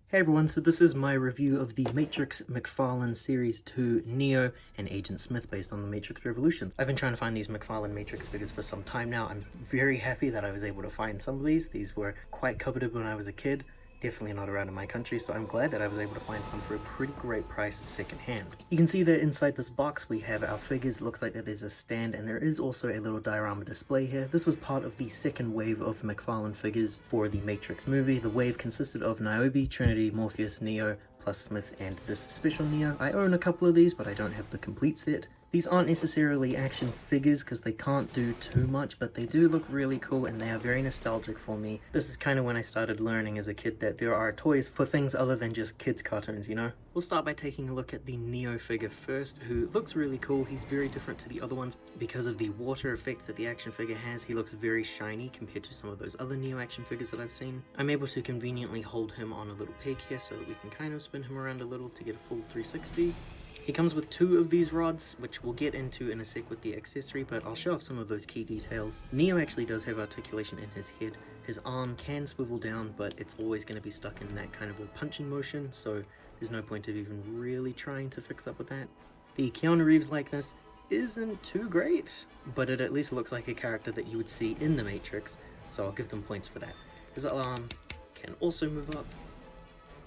Hey everyone, so this is my review of the Matrix McFarlane Series 2 Neo and Agent Smith based on the Matrix Revolutions. I've been trying to find these McFarlane Matrix figures for some time now. I'm very happy that I was able to find some of these. These were quite coveted when I was a kid. Definitely not around in my country, so I'm glad that I was able to find some for a pretty great price secondhand. You can see that inside this box we have our figures. It looks like that there's a stand and there is also a little diorama display here. This was part of the second wave of McFarlane figures for the Matrix movie. The wave consisted of Niobe, Trinity, Morpheus, Neo, plus Smith and this special Neo. I own a couple of these, but I don't have the complete set. These aren't necessarily action figures because they can't do too much, but they do look really cool and they are very nostalgic for me. This is kind of when I started learning as a kid that there are toys for things other than just kids' cartoons, you know? We'll start by taking a look at the Neo figure first, who looks really cool. He's very different to the other ones because of the water effect that the action figure has. He looks very shiny compared to some of those other Neo action figures that I've seen. I'm able to conveniently hold him on a little peg here so that we can kind of spin him around a little to get a full 360. He comes with two of these rods, which we'll get into in a sec with the accessory, but I'll show off some of those key details. Neo actually does have articulation in his head. His arm can swivel down, but it's always going to be stuck in that kind of a punching motion, so there's no point of even really trying to fix up with that. The Keanu Reeves likeness isn't too great, but it at least looks like a character that you would see in the Matrix, so I'll give them points for that. His arm can also move up.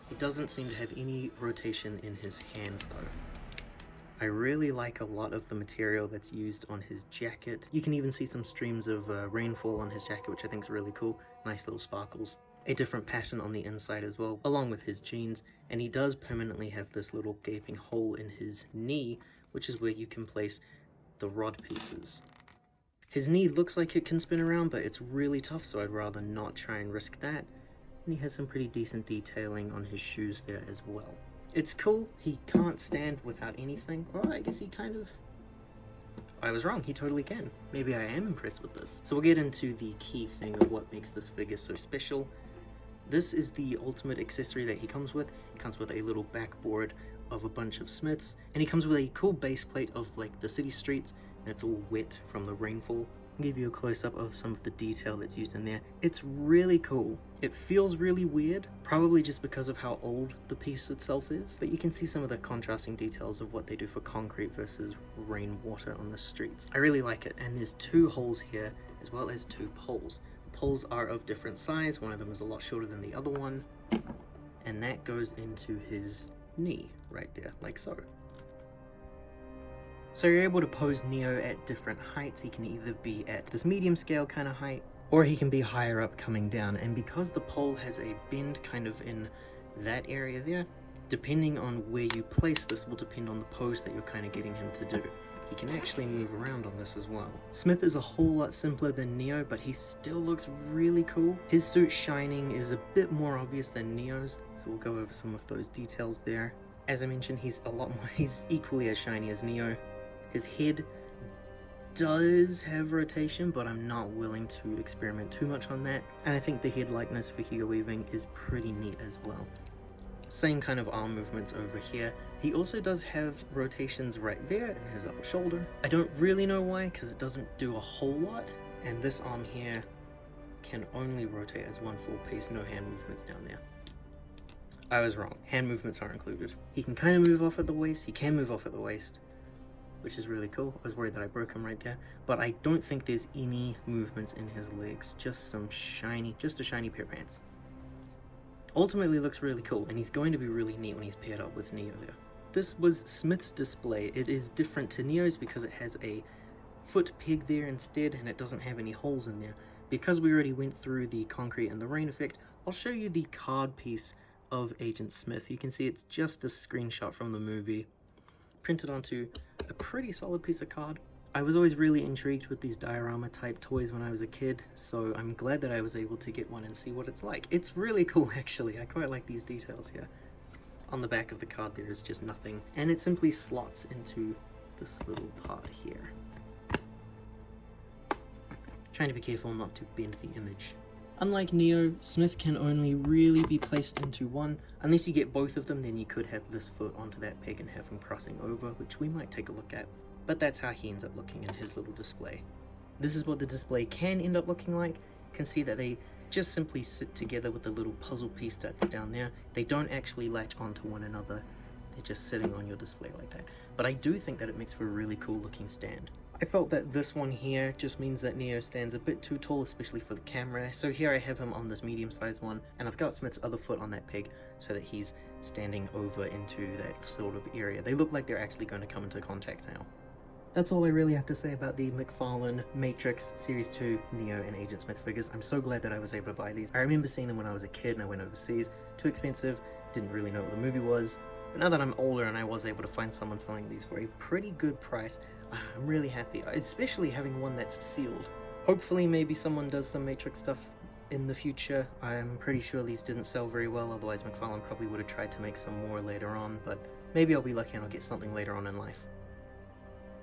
He doesn't seem to have any rotation in his hands though. I really like a lot of the material that's used on his jacket. You can even see some streams of rainfall on his jacket, which I think is really cool. Nice little sparkles. A different pattern on the inside as well, along with his jeans. And he does permanently have this little gaping hole in his knee, which is where you can place the rod pieces. His knee looks like it can spin around, but it's really tough, so I'd rather not try and risk that. And he has some pretty decent detailing on his shoes there as well. It's cool. He can't stand without anything. Or I guess he kind of... I was wrong. He totally can. Maybe I am impressed with this. So we'll get into the key thing of what makes this figure so special. This is the ultimate accessory that he comes with. It comes with a little backboard of a bunch of Smiths. And he comes with a cool base plate of like the city streets. And it's all wet from the rainfall. I'll give you a close-up of some of the detail that's used in there. It's really cool. It feels really weird, probably just because of how old the piece itself is, but you can see some of the contrasting details of what they do for concrete versus rainwater on the streets. I really like it, and there's two holes here as well as two poles. The poles are of different size. One of them is a lot shorter than the other one, and that goes into his knee right there, like so. So you're able to pose Neo at different heights. He can either be at this medium scale kind of height, or he can be higher up coming down. And because the pole has a bend kind of in that area there, depending on where you place this will depend on the pose that you're kind of getting him to do. He can actually move around on this as well. Smith is a whole lot simpler than Neo, but he still looks really cool. His suit shining is a bit more obvious than Neo's, so we'll go over some of those details there. As I mentioned, he's equally as shiny as Neo. His head does have rotation, but I'm not willing to experiment too much on that. And I think the head likeness for Hugo Weaving is pretty neat as well. Same kind of arm movements over here. He also does have rotations right there in his upper shoulder. I don't really know why, because it doesn't do a whole lot. And this arm here can only rotate as one full piece, no hand movements down there. I was wrong. Hand movements are included. He can kind of move off at the waist. He can move off at the waist, which is really cool. I was worried that I broke him right there, but I don't think there's any movements in his legs, just a shiny pair of pants. Ultimately looks really cool, and he's going to be really neat when he's paired up with Neo there. This was Smith's display. It is different to Neo's because it has a foot peg there instead, and it doesn't have any holes in there. Because we already went through the concrete and the rain effect, I'll show you the card piece of Agent Smith. You can see it's just a screenshot from the movie, printed onto a pretty solid piece of card. I was always really intrigued with these diorama type toys when I was a kid, so I'm glad that I was able to get one and see what it's like. It's really cool actually. I quite like these details here. On the back of the card there is just nothing, and it simply slots into this little part here. Trying to be careful not to bend the image. Unlike Neo, Smith can only really be placed into one. Unless you get both of them, then you could have this foot onto that peg and have him crossing over, which we might take a look at. But that's how he ends up looking in his little display. This is what the display can end up looking like. You can see that they just simply sit together with the little puzzle piece that's down there. They don't actually latch onto one another. They're just sitting on your display like that. But I do think that it makes for a really cool looking stand. I felt that this one here just means that Neo stands a bit too tall, especially for the camera. So here I have him on this medium-sized one, and I've got Smith's other foot on that peg so that he's standing over into that sort of area. They look like they're actually going to come into contact now. That's all I really have to say about the McFarlane Matrix Series 2 Neo and Agent Smith figures. I'm so glad that I was able to buy these. I remember seeing them when I was a kid and I went overseas. Too expensive, didn't really know what the movie was. But now that I'm older and I was able to find someone selling these for a pretty good price, I'm really happy, especially having one that's sealed. Hopefully maybe someone does some Matrix stuff in the future. I'm pretty sure these didn't sell very well, otherwise McFarlane probably would have tried to make some more later on, but maybe I'll be lucky and I'll get something later on in life.